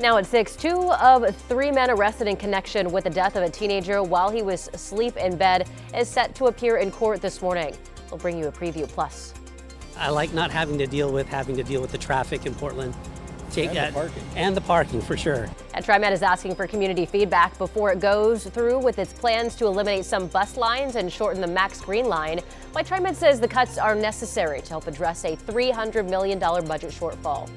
Now at 6, 2 of 3 men arrested in connection with the death of a teenager while he was asleep in bed is set to appear in court this morning. We'll bring you a preview. Plus, I like not having to deal with the traffic in Portland. And the parking For sure. And TriMet is asking for community feedback before it goes through with its plans to eliminate some bus lines and shorten the Max Green line. Why TriMet says the cuts are necessary to help address a $300 million budget shortfall.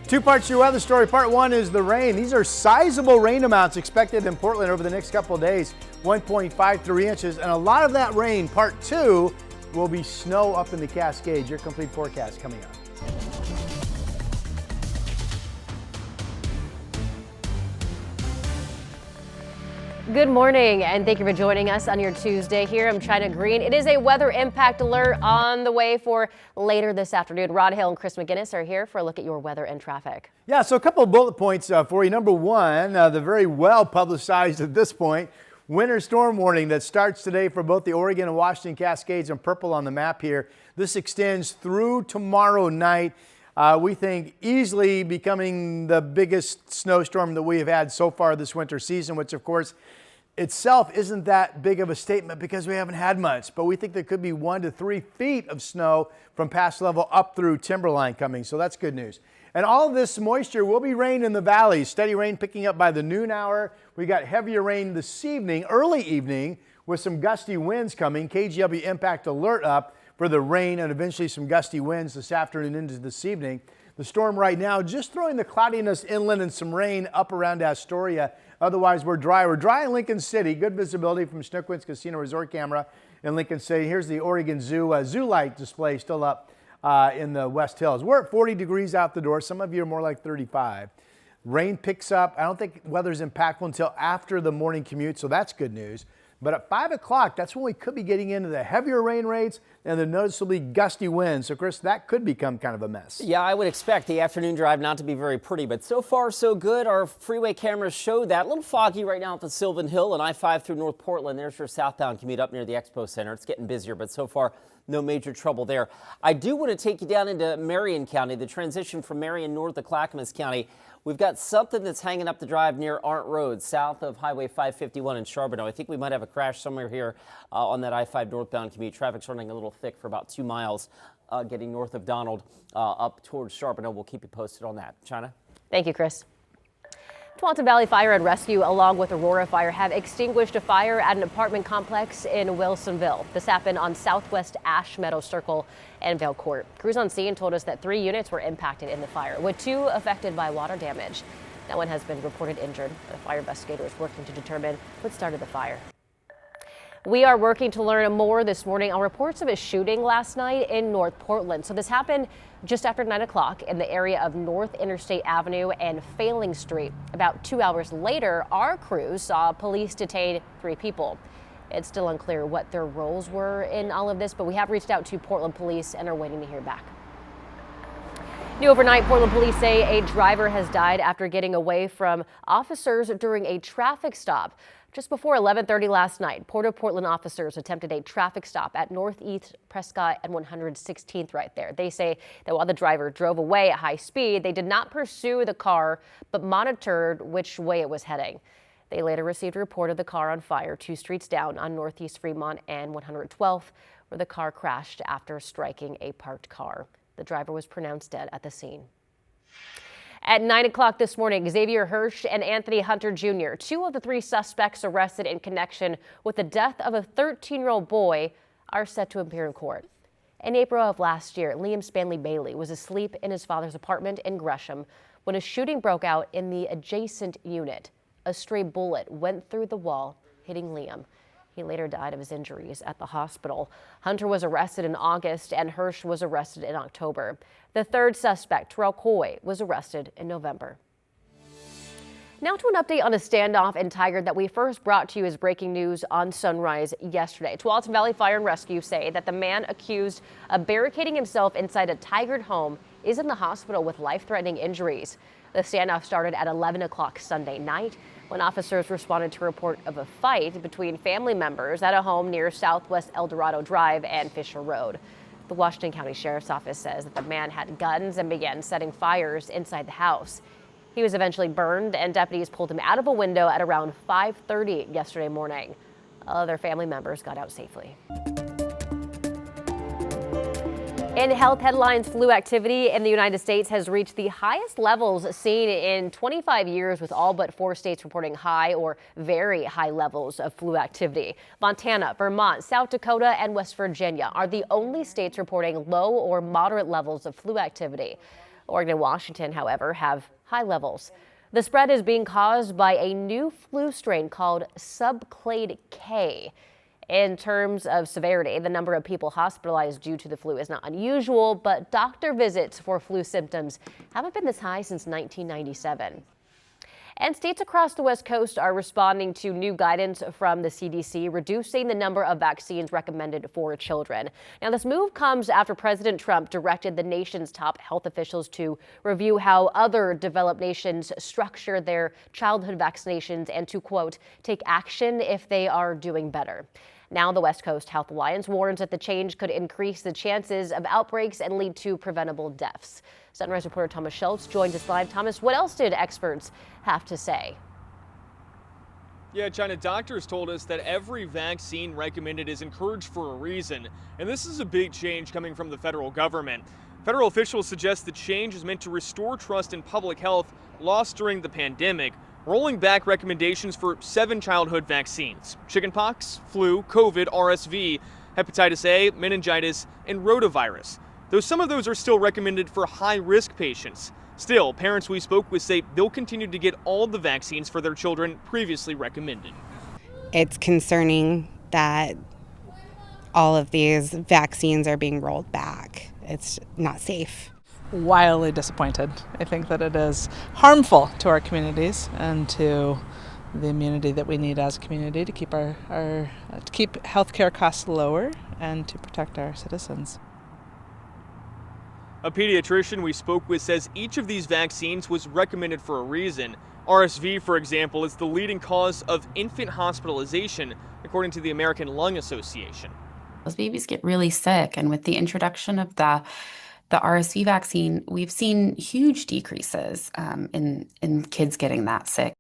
Two parts to your weather story. Part one is the rain. These are sizable rain amounts expected in Portland over the next couple of days, 1.53 inches. And a lot of that rain, part two, will be snow up in the Cascades. Your complete forecast coming up. Good morning, and thank you for joining us on your Tuesday here. I'm China Green. It is a weather impact alert on the way for later this afternoon. Rod Hale and Chris McGinnis are here for a look at your weather and traffic. Yeah, so a couple of bullet points for you. Number one, the very well publicized at this point, winter storm warning that starts today for both the Oregon and Washington Cascades in purple on the map here. This extends through tomorrow night. We think easily becoming the biggest snowstorm that we have had so far this winter season, which of course itself isn't that big of a statement because we haven't had much, but we think there could be 1 to 3 feet of snow from pass level up through timberline coming, so that's good news. And all of this moisture will be rain in the valleys. Steady rain picking up by the noon hour. We got heavier rain this evening, early evening, with some gusty winds coming. KGW impact alert up for the rain and eventually some gusty winds this afternoon into this evening. The storm right now just throwing the cloudiness inland and some rain up around Astoria. Otherwise, we're dry. We're dry in Lincoln City. Good visibility from Schnuckwitz Casino Resort camera in Lincoln City. Here's the Oregon Zoo zoo light display still up in the West Hills. We're at 40 degrees out the door. Some of you are more like 35. Rain picks up. I don't think weather's impactful until after the morning commute, so that's good news. But at 5 o'clock, that's when we could be getting into the heavier rain rates and the noticeably gusty winds. So, Chris, that could become kind of a mess. Yeah, I would expect the afternoon drive not to be very pretty, but so far so good. Our freeway cameras show that. A little foggy right now at the Sylvan Hill and I-5 through North Portland. There's your southbound commute up near the Expo Center. It's getting busier, but so far no major trouble there. I do want to take you down into Marion County, the transition from Marion north to Clackamas County. We've got something that's hanging up the drive near Arndt Road, south of Highway 551 in Charbonneau. I think we might have a crash somewhere here on that I-5 northbound commute. Traffic's running a little thick for about 2 miles getting north of Donald up towards Charbonneau. We'll keep you posted on that. China? Thank you, Chris. Tualatin Valley Fire and Rescue, along with Aurora Fire, have extinguished a fire at an apartment complex in Wilsonville. This happened on Southwest Ash Meadow Circle and Vale Court. Crews on scene told us that 3 units were impacted in the fire, with 2 affected by water damage. No one has been reported injured. The fire investigator is working to determine what started the fire. We are working to learn more this morning on reports of a shooting last night in North Portland. So this happened just after 9 o'clock in the area of North Interstate Avenue and Failing Street. About 2 hours later, our crews saw police detain 3 people. It's still unclear what their roles were in all of this, but we have reached out to Portland police and are waiting to hear back. New overnight, Portland police say a driver has died after getting away from officers during a traffic stop. Just before 11:30 last night, Port of Portland officers attempted a traffic stop at Northeast Prescott and 116th right there. They say that while the driver drove away at high speed, they did not pursue the car, but monitored which way it was heading. They later received a report of the car on fire 2 streets down on Northeast Fremont and 112th, where the car crashed after striking a parked car. The driver was pronounced dead at the scene. At 9 o'clock this morning, Xavier Hirsch and Anthony Hunter Jr., 2 of the 3 suspects arrested in connection with the death of a 13-year-old boy, are set to appear in court. In April of last year, Liam Spanley Bailey was asleep in his father's apartment in Gresham when a shooting broke out in the adjacent unit. A stray bullet went through the wall, hitting Liam. He later died of his injuries at the hospital. Hunter was arrested in August and Hirsch was arrested in October. The 3rd suspect, Terrell Coy, was arrested in November. Now to an update on a standoff in Tigard that we first brought to you as breaking news on Sunrise yesterday. Tualatin Valley Fire and Rescue say that the man accused of barricading himself inside a Tigard home is in the hospital with life-threatening injuries. The standoff started at 11 o'clock Sunday night when officers responded to a report of a fight between family members at a home near Southwest El Dorado Drive and Fisher Road. The Washington County Sheriff's Office says that the man had guns and began setting fires inside the house. He was eventually burned, and deputies pulled him out of a window at around 5:30 yesterday morning. Other family members got out safely. In health headlines, flu activity in the United States has reached the highest levels seen in 25 years, with all but 4 states reporting high or very high levels of flu activity. Montana, Vermont, South Dakota, and West Virginia are the only states reporting low or moderate levels of flu activity. Oregon and Washington, however, have high levels. The spread is being caused by a new flu strain called subclade K. In terms of severity, the number of people hospitalized due to the flu is not unusual, but doctor visits for flu symptoms haven't been this high since 1997. And states across the West Coast are responding to new guidance from the CDC, reducing the number of vaccines recommended for children. Now, this move comes after President Trump directed the nation's top health officials to review how other developed nations structure their childhood vaccinations and to, quote, take action if they are doing better. Now, the West Coast Health Alliance warns that the change could increase the chances of outbreaks and lead to preventable deaths. Sunrise reporter Thomas Schultz joins us live. Thomas, what else did experts have to say? Yeah, China, doctors told us that every vaccine recommended is encouraged for a reason, and this is a big change coming from the federal government. Federal officials suggest the change is meant to restore trust in public health lost during the pandemic, rolling back recommendations for 7 childhood vaccines: chickenpox, flu, COVID, RSV, hepatitis A, meningitis, and rotavirus. Though some of those are still recommended for high-risk patients. Still, parents we spoke with say they'll continue to get all the vaccines for their children previously recommended. It's concerning that all of these vaccines are being rolled back. It's not safe. Wildly disappointed. I think that it is harmful to our communities and to the immunity that we need as a community to keep to keep healthcare costs lower and to protect our citizens. A pediatrician we spoke with says each of these vaccines was recommended for a reason. RSV, for example, is the leading cause of infant hospitalization, according to the American Lung Association. Those babies get really sick, and with the introduction of the RSV vaccine, we've seen huge decreases in kids getting that sick.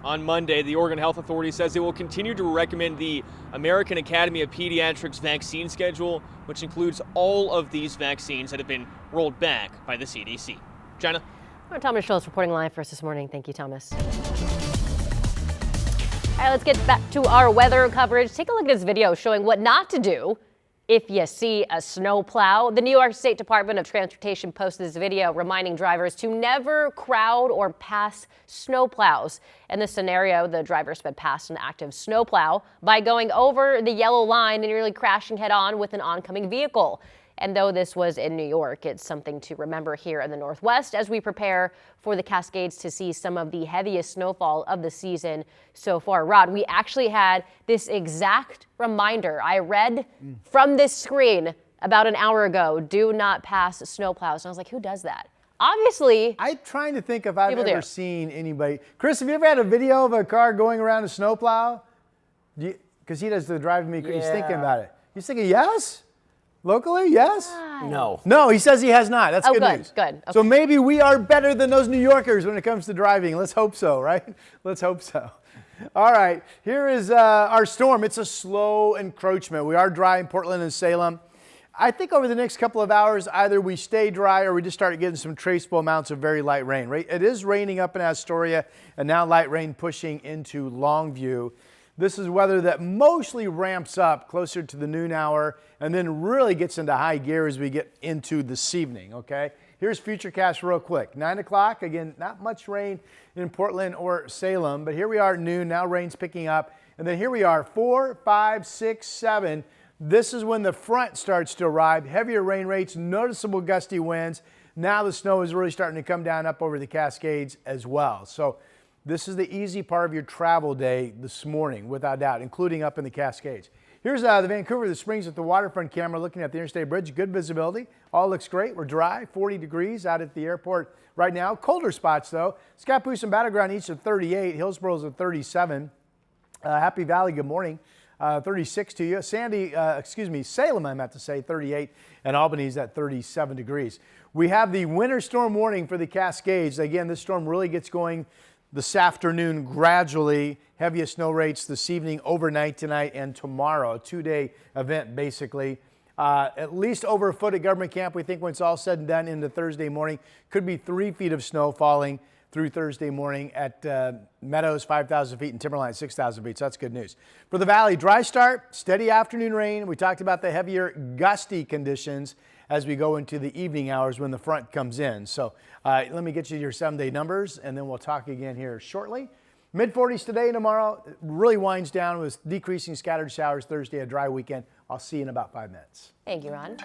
On Monday, the Oregon Health Authority says it will continue to recommend the American Academy of Pediatrics vaccine schedule, which includes all of these vaccines that have been rolled back by the CDC. Jenna? Thomas Schultz reporting live for us this morning. Thank you, Thomas. All right, let's get back to our weather coverage. Take a look at this video showing what not to do if you see a snow plow. The New York State Department of Transportation posted this video reminding drivers to never crowd or pass snow plows. In this scenario, the driver sped past an active snow plow by going over the yellow line and nearly crashing head on with an oncoming vehicle. And though this was in New York, it's something to remember here in the Northwest as we prepare for the Cascades to see some of the heaviest snowfall of the season so far. Rod, we actually had this exact reminder I read from this screen about an hour ago: do not pass snowplows. And I was like, who does that? Obviously, I'm trying to think if I've ever seen anybody. Chris, have you ever had a video of a car going around a snowplow? Because he does the drive me. He's thinking about it. He's thinking, yes? Locally, yes? No. No, he says he has not. That's good news. Good. Okay. So maybe we are better than those New Yorkers when it comes to driving. Let's hope so, right? Let's hope so. All right, here is our storm. It's a slow encroachment. We are dry in Portland and Salem. I think over the next couple of hours, either we stay dry or we just start getting some traceable amounts of very light rain. Right? It is raining up in Astoria, and now light rain pushing into Longview. This is weather that mostly ramps up closer to the noon hour and then really gets into high gear as we get into this evening, okay? Here's Futurecast real quick. 9 o'clock, again, not much rain in Portland or Salem, but here we are at noon, now rain's picking up. And then here we are, 4, 5, 6, 7. This is when the front starts to arrive. Heavier rain rates, noticeable gusty winds. Now the snow is really starting to come down up over the Cascades as well. So this is the easy part of your travel day this morning, without doubt, including up in the Cascades. Here's the Vancouver the Springs at the waterfront camera looking at the Interstate Bridge. Good visibility. All looks great. We're dry, 40 degrees out at the airport right now. Colder spots, though. Scappoose and Battleground each at 38. Hillsboro's at 37. Happy Valley, good morning. 36 to you. Salem, I meant to say, 38, and Albany's at 37 degrees. We have the winter storm warning for the Cascades. Again, this storm really gets going this afternoon gradually. Heaviest snow rates this evening, overnight tonight, and tomorrow. A 2-day event, basically. At least over a foot at Government Camp, we think, when it's all said and done, into Thursday morning. Could be 3 feet of snow falling through Thursday morning at Meadows, 5,000 feet, and Timberline, 6,000 feet. So that's good news. For the Valley, dry start, steady afternoon rain. We talked about the heavier gusty conditions as we go into the evening hours when the front comes in. So let me get you your 7-day numbers, and then we'll talk again here shortly. Mid-40s today and tomorrow. It really winds down with decreasing scattered showers Thursday, a dry weekend. I'll see you in about 5 minutes. Thank you, Ron.